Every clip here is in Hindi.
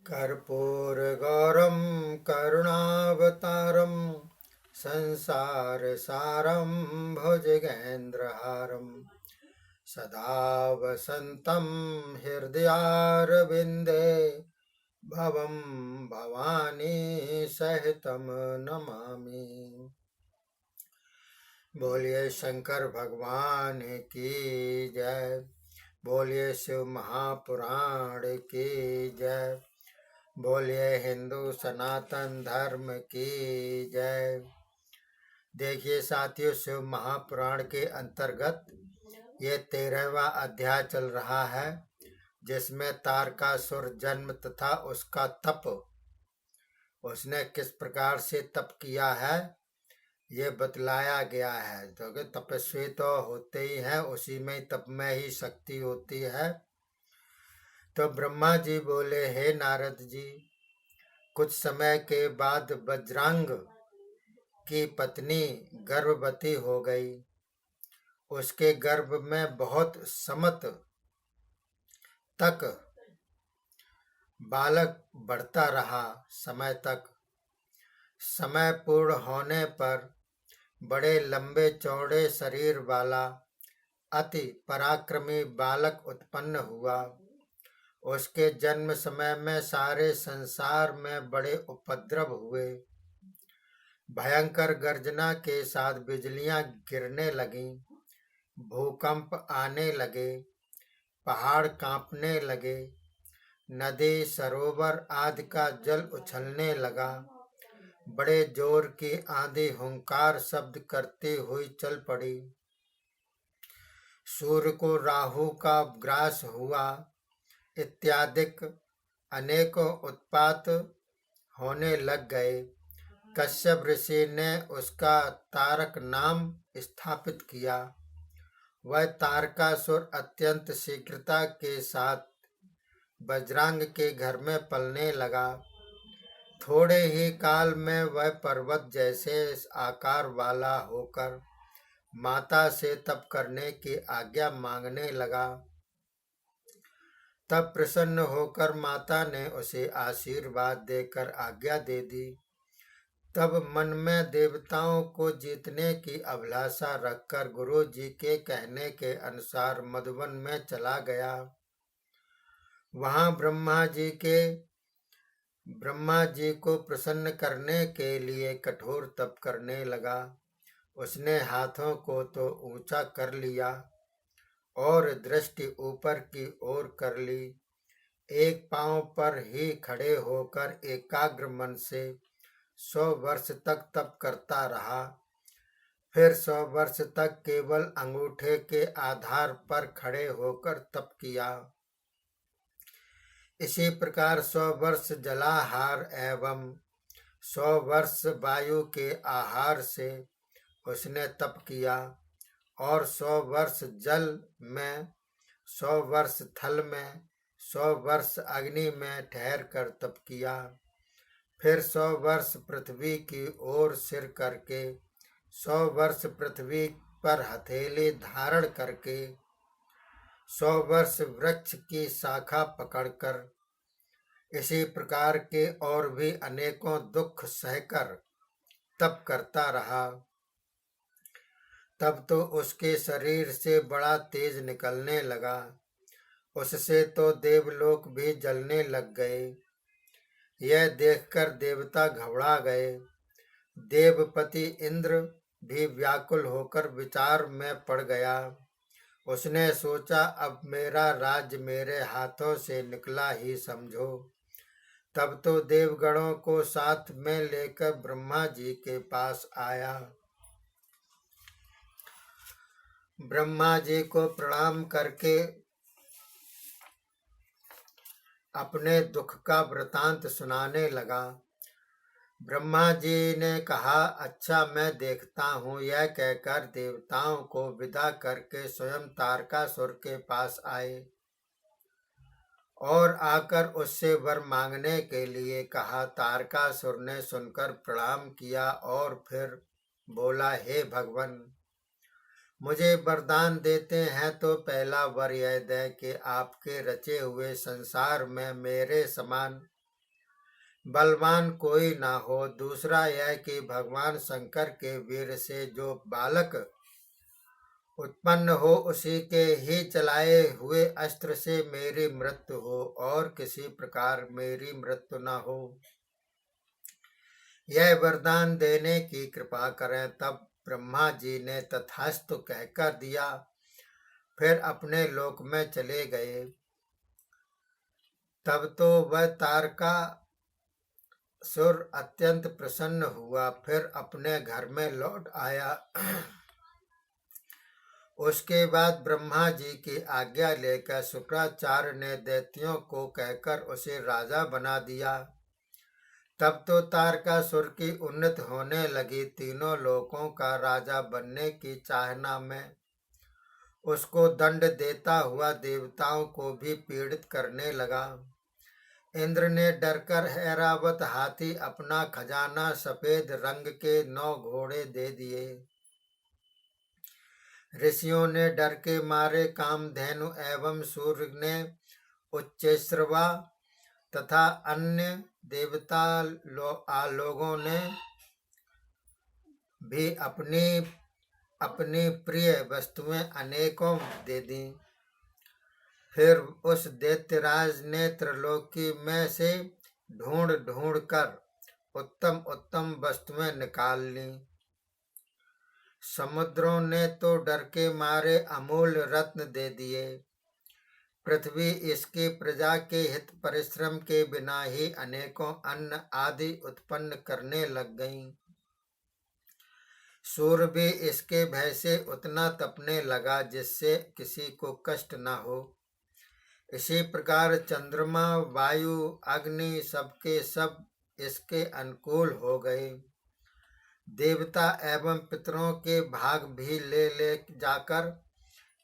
कर्पूरगौरं करुणावतारं संसारसारं भुजगेन्द्रहारं सदा वसन्तं हृदयारविन्दे भवं भवानी सहितं नमामि। बोलिए शंकर भगवान की जय। बोलिए शिव महापुराण की जय। बोलिए हिंदू सनातन धर्म की जय। देखिए साथियों, शिव महापुराण के अंतर्गत ये 13वां अध्याय चल रहा है, जिसमें तारकासुर जन्म तथा उसका तप, उसने किस प्रकार से तप किया है ये बतलाया गया है। तो तपस्वी तो होते ही हैं, उसी में तप में ही शक्ति होती है। तो ब्रह्मा जी बोले, हे नारद जी, कुछ समय के बाद वज्रांग की पत्नी गर्भवती हो गई। उसके गर्भ में बहुत समत तक बालक बढ़ता रहा। समय पूर्ण होने पर बड़े लंबे चौड़े शरीर वाला अति पराक्रमी बालक उत्पन्न हुआ। उसके जन्म समय में सारे संसार में बड़े उपद्रव हुए। भयंकर गर्जना के साथ बिजलियां गिरने लगीं, भूकंप आने लगे, पहाड़ कांपने लगे, नदी सरोवर आदि का जल उछलने लगा। बड़े जोर की आंधी हुंकार शब्द करती हुई चल पड़ी। सूर्य को राहु का ग्रास हुआ इत्यादिक अनेकों उत्पात होने लग गए। कश्यप ऋषि ने उसका तारक नाम स्थापित किया। वह तारकासुर अत्यंत शीघ्रता के साथ वज्रांग के घर में पलने लगा। थोड़े ही काल में वह पर्वत जैसे आकार वाला होकर माता से तप करने की आज्ञा मांगने लगा। तब प्रसन्न होकर माता ने उसे आशीर्वाद देकर आज्ञा दे दी। तब मन में देवताओं को जीतने की अभिलाषा रखकर गुरु जी के कहने के अनुसार मधुवन में चला गया। वहां ब्रह्मा जी को प्रसन्न करने के लिए कठोर तप करने लगा। उसने हाथों को तो ऊंचा कर लिया और दृष्टि ऊपर की ओर कर ली। एक पांव पर ही खड़े होकर एकाग्र मन से 100 वर्ष तक तप करता रहा। फिर 100 वर्ष तक केवल अंगूठे के आधार पर खड़े होकर तप किया। इसी प्रकार 100 वर्ष जलाहार एवं 100 वर्ष वायु के आहार से उसने तप किया और 100 वर्ष जल में, 100 वर्ष थल में, 100 वर्ष अग्नि में ठहर कर तप किया। फिर 100 वर्ष पृथ्वी की ओर सिर करके, 100 वर्ष पृथ्वी पर हथेली धारण करके, 100 वर्ष वृक्ष की शाखा पकड़कर, इसी प्रकार के और भी अनेकों दुख सहकर तप करता रहा। तब तो उसके शरीर से बड़ा तेज निकलने लगा। उससे तो देवलोक भी जलने लग गए। यह देखकर देवता घबरा गए। देवपति इंद्र भी व्याकुल होकर विचार में पड़ गया। उसने सोचा, अब मेरा राज्य मेरे हाथों से निकला ही समझो। तब तो देवगणों को साथ में लेकर ब्रह्मा जी के पास आया। ब्रह्मा जी को प्रणाम करके अपने दुख का वृतांत सुनाने लगा। ब्रह्मा जी ने कहा, अच्छा मैं देखता हूँ। यह कहकर देवताओं को विदा करके स्वयं तारकासुर के पास आए और आकर उससे वर मांगने के लिए कहा। तारकासुर ने सुनकर प्रणाम किया और फिर बोला, हे भगवान, मुझे वरदान देते हैं तो पहला वर यह दे कि आपके रचे हुए संसार में मेरे समान बलवान कोई ना हो। दूसरा यह कि भगवान शंकर के वीर से जो बालक उत्पन्न हो उसी के ही चलाए हुए अस्त्र से मेरी मृत्यु हो और किसी प्रकार मेरी मृत्यु न हो, यह वरदान देने की कृपा करें। तब ब्रह्मा जी ने तथास्तु कहकर दिया, फिर अपने लोक में चले गए। तब तो वह तारकासुर अत्यंत प्रसन्न हुआ, फिर अपने घर में लौट आया। उसके बाद ब्रह्मा जी की आज्ञा लेकर शुक्राचार्य ने दैत्यों को कहकर उसे राजा बना दिया। तब तो तारकासुर की उन्नति होने लगी। तीनों लोकों का राजा बनने की चाहना में उसको दंड देता हुआ देवताओं को भी पीड़ित करने लगा। इंद्र ने डरकर ऐरावत हाथी, अपना खजाना, सफेद रंग के 9 घोड़े दे दिए। ऋषियों ने डर के मारे कामधेनु एवं सूर्य ने उच्चैश्रवा तथा अन्य देवता लोगों ने भी अपनी अपनी प्रिय वस्तुएं अनेकों दे दी। फिर उस दैत्यराज ने त्रिलोकी में से ढूंढ ढूंढ कर उत्तम उत्तम वस्तुएं निकाल ली। समुद्रों ने तो डर के मारे अमूल्य रत्न दे दिए। पृथ्वी इसकी प्रजा के हित परिश्रम के बिना ही अनेकों अन्न आदि उत्पन्न करने लग गई। सूर्य भी इसके भय से उतना तपने लगा जिससे किसी को कष्ट न हो। इसी प्रकार चंद्रमा, वायु, अग्नि सबके सब इसके अनुकूल हो गए। देवता एवं पितरों के भाग भी ले जाकर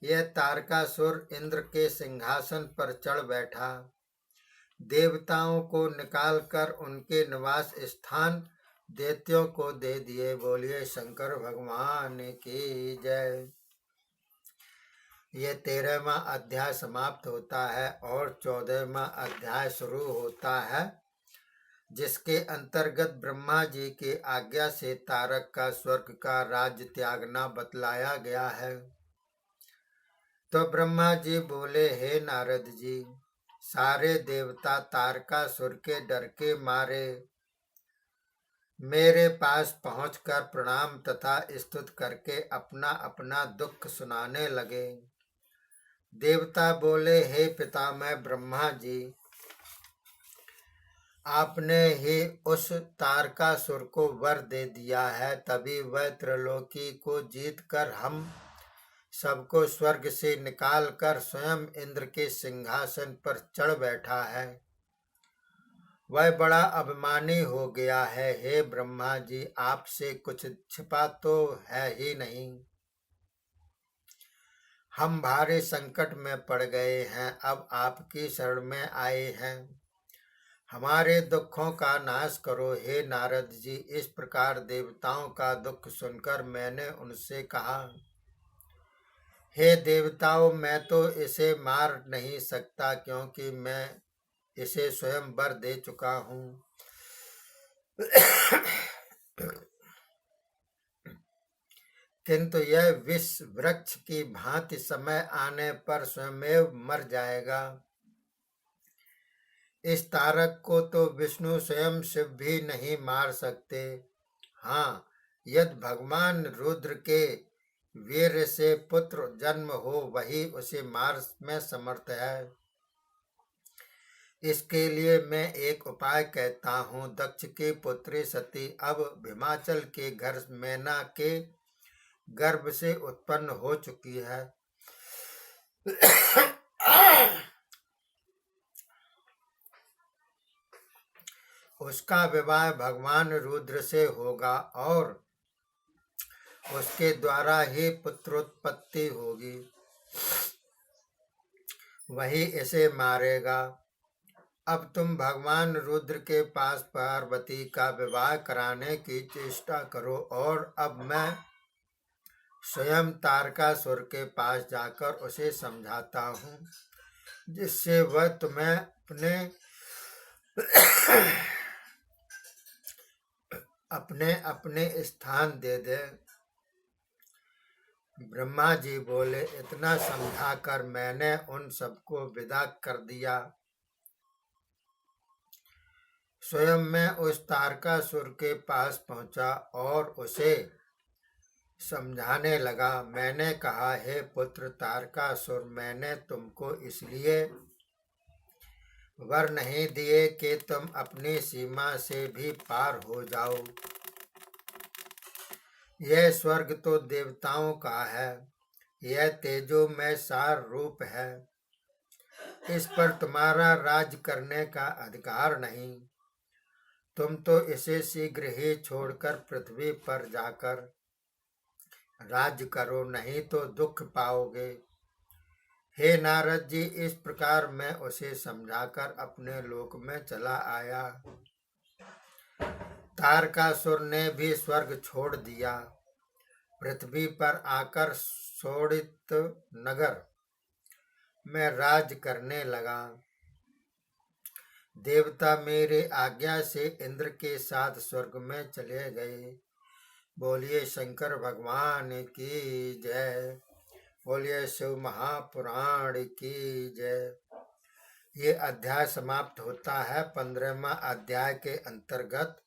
यह तारकासुर इंद्र के सिंहासन पर चढ़ बैठा। देवताओं को निकालकर उनके निवास स्थान दैत्यों को दे दिए। बोलिए शंकर भगवान की जय। ये 13वां अध्याय समाप्त होता है और 14वां अध्याय शुरू होता है, जिसके अंतर्गत ब्रह्मा जी की आज्ञा से तारक का स्वर्ग का राज्य त्यागना बतलाया गया है। तो ब्रह्मा जी बोले, हे नारद जी, सारे देवता तारकासुर के डर के मारे मेरे पास पहुंचकर प्रणाम तथा स्तुति करके अपना अपना दुख सुनाने लगे। देवता बोले, हे पितामह ब्रह्मा जी, आपने ही उस तारकासुर को वर दे दिया है, तभी वह त्रिलोकी को जीत कर हम सबको स्वर्ग से निकालकर स्वयं इंद्र के सिंहासन पर चढ़ बैठा है। वह बड़ा अभिमानी हो गया है। हे ब्रह्मा जी, आपसे कुछ छिपा तो है ही नहीं। हम भारी संकट में पड़ गए हैं, अब आपकी शरण में आए हैं। हमारे दुखों का नाश करो। हे नारद जी, इस प्रकार देवताओं का दुख सुनकर मैंने उनसे कहा, हे देवताओं, मैं तो इसे मार नहीं सकता, क्योंकि मैं इसे स्वयं वर दे चुका हूँ। किंतु यह विष वृक्ष की भांति समय आने पर स्वयं मर जाएगा। इस तारक को तो विष्णु स्वयं शिव भी नहीं मार सकते। हाँ, यदि भगवान रुद्र के वीर से पुत्र जन्म हो, वही उसे मार में समर्थ है। इसके लिए मैं एक उपाय कहता हूँ। दक्ष की पुत्री सती अब हिमाचल के घर मैना के गर्भ से उत्पन्न हो चुकी है। उसका विवाह भगवान रुद्र से होगा और उसके द्वारा ही पुत्रोत्पत्ति होगी। वही इसे मारेगा। अब तुम भगवान रुद्र के पास पार्वती का विवाह कराने की चेष्टा करो, और अब मैं स्वयं तारकासुर के पास जाकर उसे समझाता हूँ, जिससे वह तुम्हें अपने अपने अपने स्थान दे दे। ब्रह्मा जी बोले, इतना समझाकर मैंने उन सबको विदा कर दिया। स्वयं मैं उस तारकासुर के पास पहुंचा और उसे समझाने लगा। मैंने कहा, हे पुत्र तारकासुर, मैंने तुमको इसलिए वर नहीं दिए कि तुम अपनी सीमा से भी पार हो जाओ। यह स्वर्ग तो देवताओं का है, यह तेजोमय सार रूप है, इस पर तुम्हारा राज करने का अधिकार नहीं। तुम तो इसे शीघ्र ही छोड़कर पृथ्वी पर जाकर राज्य करो, नहीं तो दुख पाओगे। हे नारद जी, इस प्रकार मैं उसे समझाकर अपने लोक में चला आया। तारकासुर ने भी स्वर्ग छोड़ दिया। पृथ्वी पर आकर शोणित नगर में राज करने लगा। देवता मेरे आज्ञा से इंद्र के साथ स्वर्ग में चले गए। बोलिए शंकर भगवान की जय। बोलिए शिव महापुराण की जय। ये अध्याय समाप्त होता है। 15वां अध्याय के अंतर्गत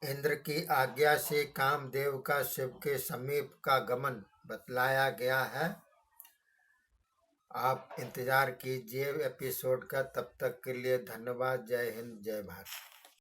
इंद्र की आज्ञा से कामदेव का शिव के समीप का गमन बतलाया गया है। आप इंतजार कीजिए एपिसोड का। तब तक के लिए धन्यवाद। जय हिंद, जय भारत।